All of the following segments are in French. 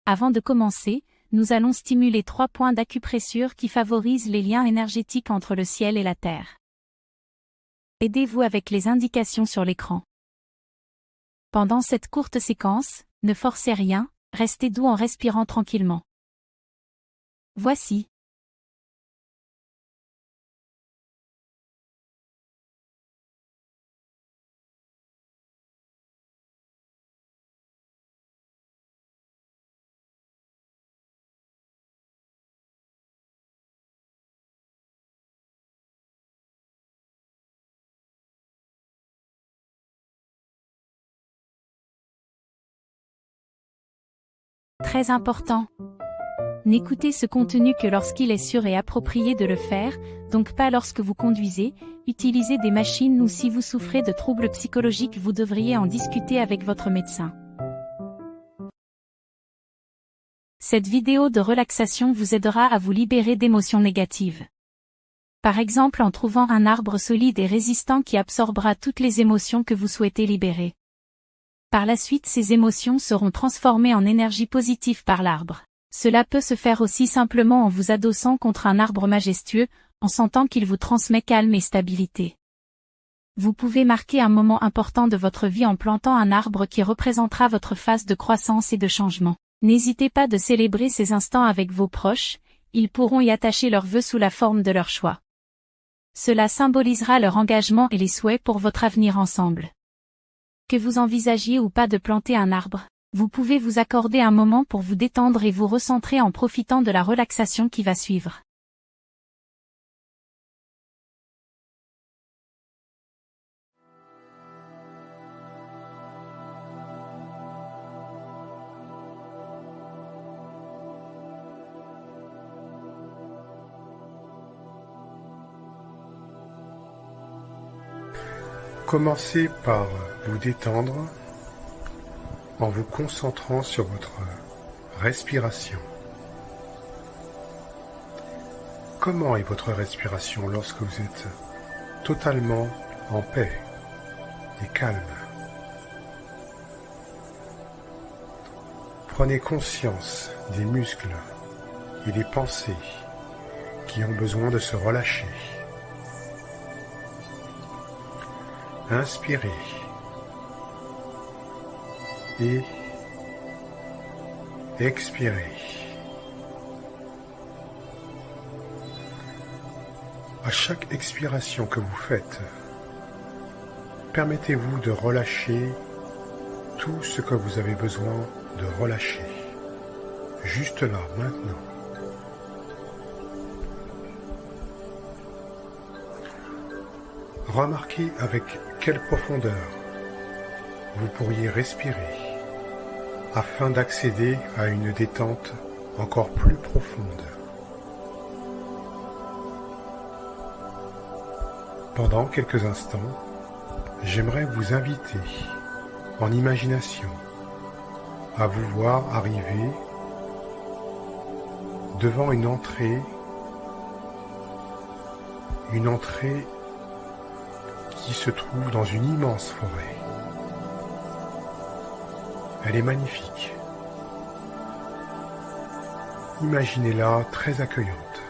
Avant de commencer, nous allons stimuler 3 points d'acupressure qui favorisent les liens énergétiques entre le ciel et la terre. Aidez-vous avec les indications sur l'écran. Pendant cette courte séquence, ne forcez rien, restez doux en respirant tranquillement. Voici. Très important. N'écoutez ce contenu que lorsqu'il est sûr et approprié de le faire, donc pas lorsque vous conduisez, utilisez des machines ou si vous souffrez de troubles psychologiques, vous devriez en discuter avec votre médecin. Cette vidéo de relaxation vous aidera à vous libérer d'émotions négatives. Par exemple en trouvant un arbre solide et résistant qui absorbera toutes les émotions que vous souhaitez libérer. Par la suite, ces émotions seront transformées en énergie positive par l'arbre. Cela peut se faire aussi simplement en vous adossant contre un arbre majestueux, en sentant qu'il vous transmet calme et stabilité. Vous pouvez marquer un moment important de votre vie en plantant un arbre qui représentera votre phase de croissance et de changement. N'hésitez pas de célébrer ces instants avec vos proches, ils pourront y attacher leurs vœux sous la forme de leur choix. Cela symbolisera leur engagement et les souhaits pour votre avenir ensemble. Que vous envisagiez ou pas de planter un arbre, vous pouvez vous accorder un moment pour vous détendre et vous recentrer en profitant de la relaxation qui va suivre. Commencez par vous détendre en vous concentrant sur votre respiration. Comment est votre respiration lorsque vous êtes totalement en paix et calme? Prenez conscience des muscles et des pensées qui ont besoin de se relâcher. Inspirez et expirez. À chaque expiration que vous faites, permettez-vous de relâcher tout ce que vous avez besoin de relâcher, juste là, maintenant. Remarquez avec quelle profondeur vous pourriez respirer afin d'accéder à une détente encore plus profonde. Pendant quelques instants, j'aimerais vous inviter en imagination à vous voir arriver devant une entrée qui se trouve dans une immense forêt. Elle est magnifique. Imaginez-la très accueillante.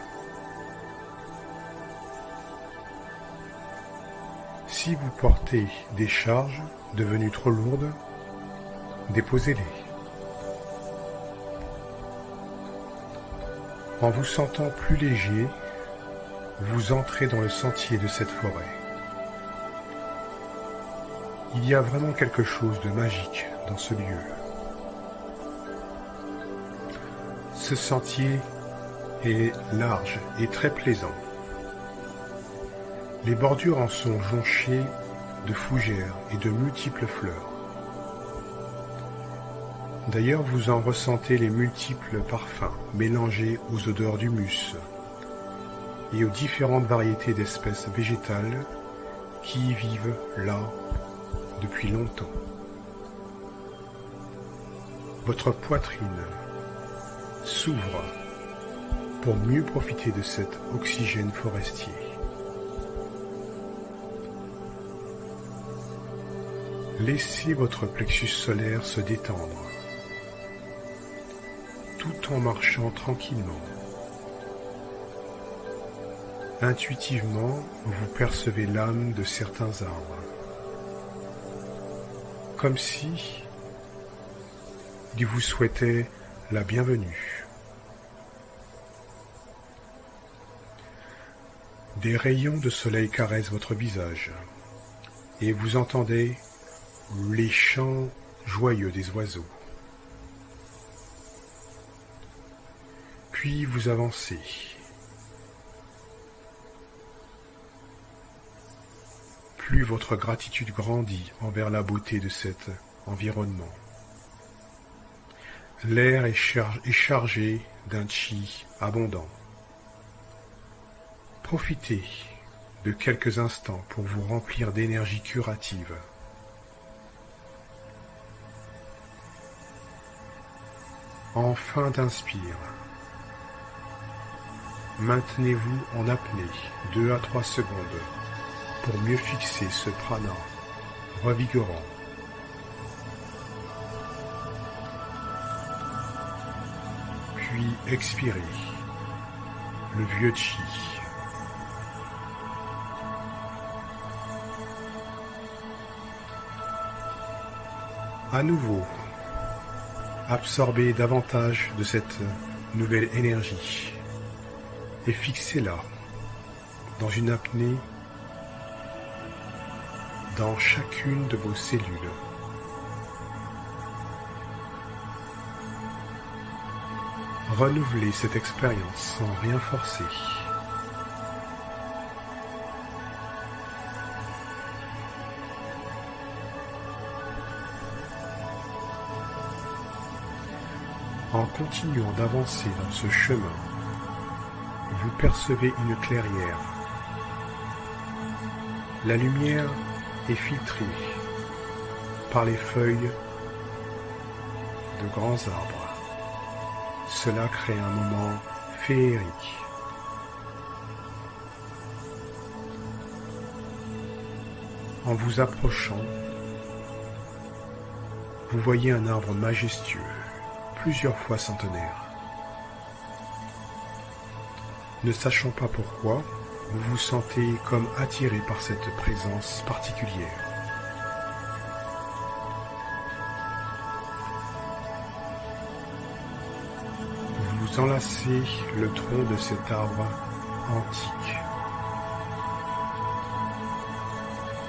Si vous portez des charges devenues trop lourdes, déposez-les. En vous sentant plus léger, vous entrez dans le sentier de cette forêt. Il y a vraiment quelque chose de magique dans ce lieu. Ce sentier est large et très plaisant. Les bordures en sont jonchées de fougères et de multiples fleurs. D'ailleurs, vous en ressentez les multiples parfums mélangés aux odeurs d'humus et aux différentes variétés d'espèces végétales qui y vivent là depuis longtemps. Votre poitrine s'ouvre pour mieux profiter de cet oxygène forestier. Laissez votre plexus solaire se détendre. tout en marchant tranquillement. Intuitivement, vous percevez l'âme de certains arbres, comme si ils vous souhaitaient la bienvenue. Des rayons de soleil caressent votre visage et vous entendez les chants joyeux des oiseaux. Puis vous avancez. Plus votre gratitude grandit envers la beauté de cet environnement. L'air est chargé d'un chi abondant. Profitez de quelques instants pour vous remplir d'énergie curative. En fin d'inspire, maintenez-vous en apnée 2 à 3 secondes pour mieux fixer ce prana revigorant. Puis expirez le vieux chi. À nouveau, absorbez davantage de cette nouvelle énergie et fixez-la dans une apnée dans chacune de vos cellules. Renouvelez cette expérience sans rien forcer. En continuant d'avancer dans ce chemin, vous percevez une clairière. La lumière est filtrée par les feuilles de grands arbres. Cela crée un moment féerique. En vous approchant, vous voyez un arbre majestueux, plusieurs fois centenaire. Ne sachant pas pourquoi, vous vous sentez comme attiré par cette présence particulière. Vous enlacez le tronc de cet arbre antique.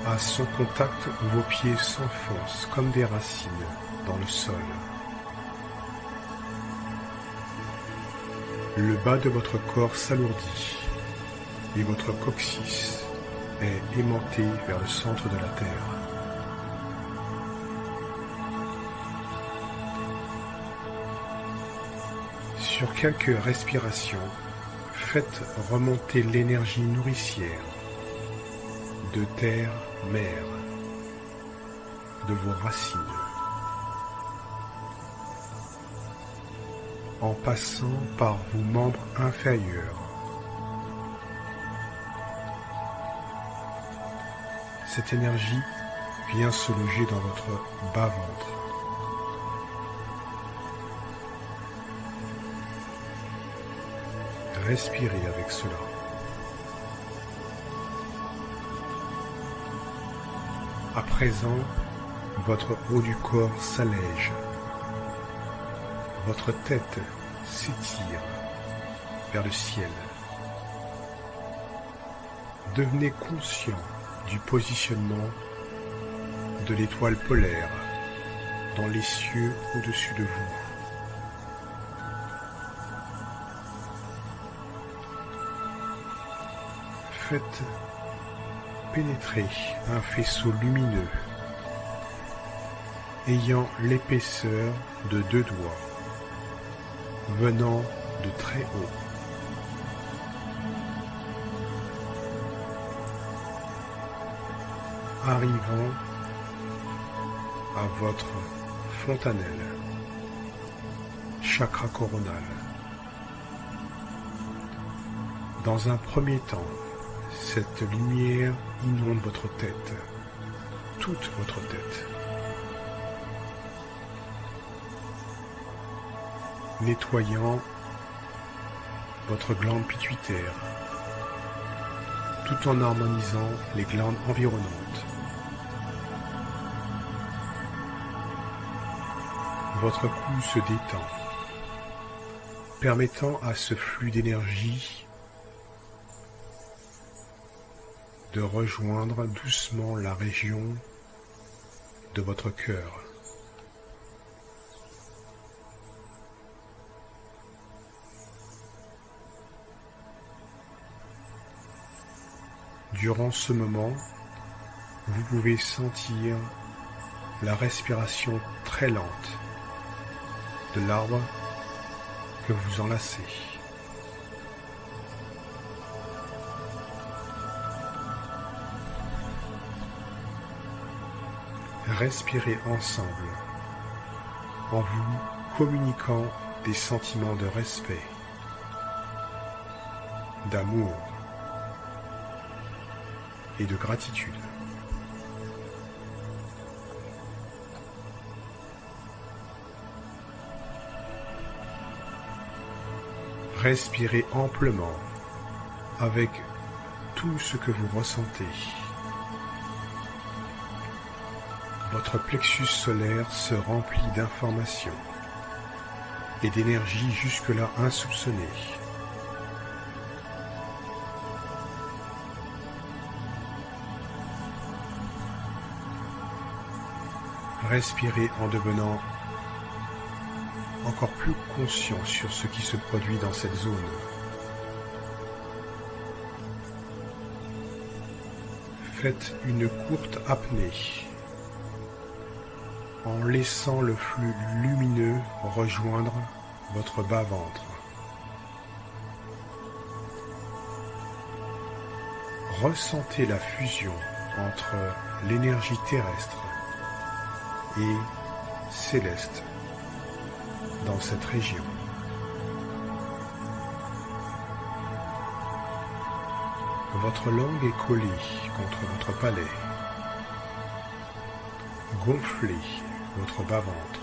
À son contact, vos pieds s'enfoncent comme des racines dans le sol. Le bas de votre corps s'alourdit et votre coccyx est aimanté vers le centre de la terre. Sur quelques respirations, faites remonter l'énergie nourricière de terre-mère, de vos racines, en passant par vos membres inférieurs. Cette énergie vient se loger dans votre bas-ventre. Respirez avec cela. À présent, votre haut du corps s'allège. Votre tête s'étire vers le ciel. Devenez conscient du positionnement de l'étoile polaire dans les cieux au-dessus de vous. Faites pénétrer un faisceau lumineux ayant l'épaisseur de 2 doigts, venant de très haut. Arrivant à votre fontanelle, chakra coronal. Dans un premier temps, cette lumière inonde votre tête, toute votre tête. nettoyant votre glande pituitaire, tout en harmonisant les glandes environnantes. Votre cou se détend, permettant à ce flux d'énergie de rejoindre doucement la région de votre cœur. Durant ce moment, vous pouvez sentir la respiration très lente de l'arbre que vous enlacez. Respirez ensemble en vous communiquant des sentiments de respect, d'amour et de gratitude. Respirez amplement avec tout ce que vous ressentez. Votre plexus solaire se remplit d'informations et d'énergie jusque-là insoupçonnées. Respirez en devenant encore plus conscient sur ce qui se produit dans cette zone. Faites une courte apnée en laissant le flux lumineux rejoindre votre bas-ventre. Ressentez la fusion entre l'énergie terrestre et céleste dans cette région. Votre langue est collée contre votre palais. Gonflez votre bas-ventre.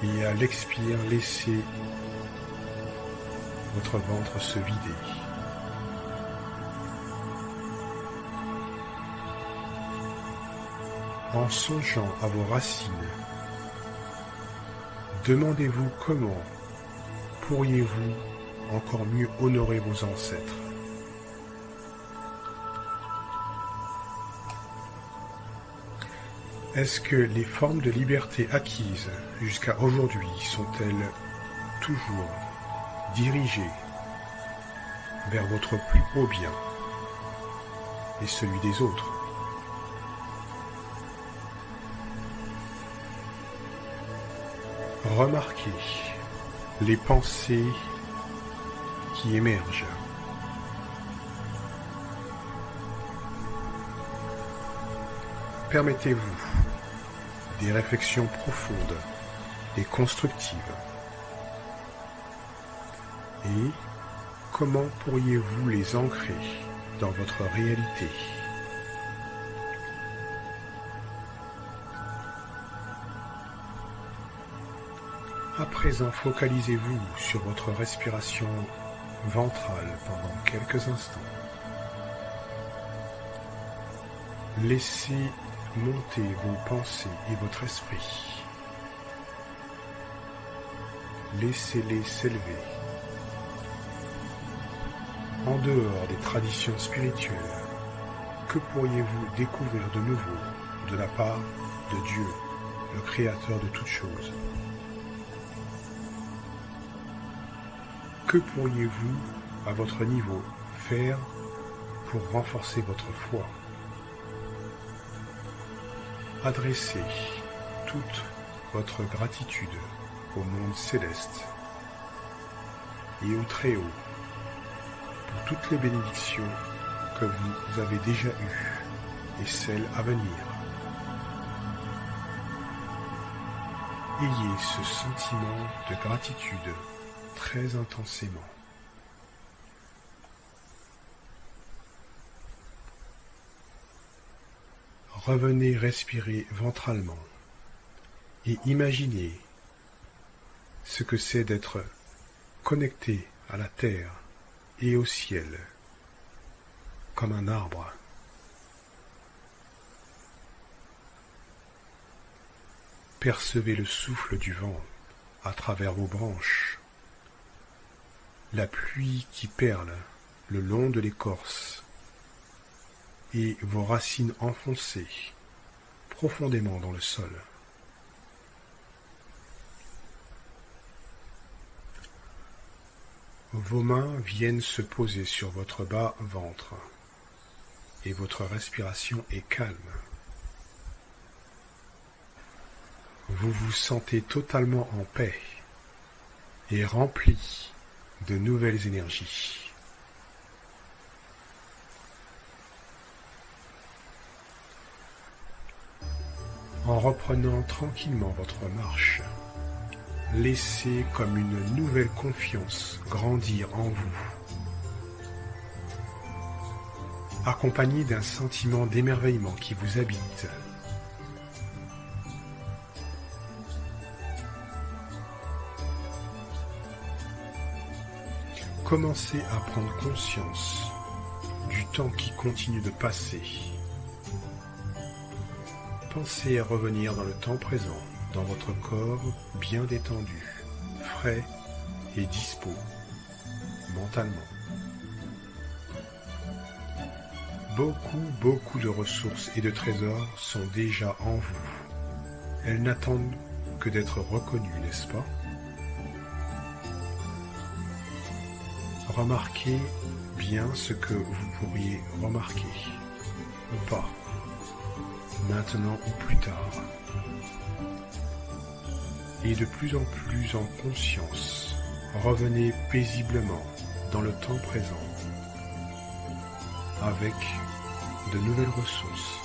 Et à l'expire, laissez votre ventre se vider. En songeant à vos racines, demandez-vous comment pourriez-vous encore mieux honorer vos ancêtres. Est-ce que les formes de liberté acquises jusqu'à aujourd'hui sont-elles toujours dirigées vers votre plus haut bien et celui des autres? Remarquez les pensées qui émergent. Permettez-vous des réflexions profondes et constructives. Et comment pourriez-vous les ancrer dans votre réalité ? À présent, focalisez-vous sur votre respiration ventrale pendant quelques instants. Laissez monter vos pensées et votre esprit. Laissez-les s'élever. En dehors des traditions spirituelles, que pourriez-vous découvrir de nouveau de la part de Dieu, le Créateur de toutes choses ? Que pourriez-vous, à votre niveau, faire pour renforcer votre foi ? Adressez toute votre gratitude au monde céleste et au Très-Haut pour toutes les bénédictions que vous avez déjà eues et celles à venir. Ayez ce sentiment de gratitude très intensément. Revenez respirer ventralement et imaginez ce que c'est d'être connecté à la terre et au ciel, comme un arbre. Percevez le souffle du vent à travers vos branches, la pluie qui perle le long de l'écorce et vos racines enfoncées profondément dans le sol. Vos mains viennent se poser sur votre bas-ventre et votre respiration est calme. Vous vous sentez totalement en paix et rempli de nouvelles énergies. En reprenant tranquillement votre marche, laissez comme une nouvelle confiance grandir en vous, accompagné d'un sentiment d'émerveillement qui vous habite. Commencez à prendre conscience du temps qui continue de passer. Pensez à revenir dans le temps présent, dans votre corps bien détendu, frais et dispo, mentalement. Beaucoup de ressources et de trésors sont déjà en vous. Elles n'attendent que d'être reconnues, n'est-ce pas? Remarquez bien ce que vous pourriez remarquer, ou pas, maintenant ou plus tard. Et de plus en plus en conscience, revenez paisiblement dans le temps présent, avec de nouvelles ressources.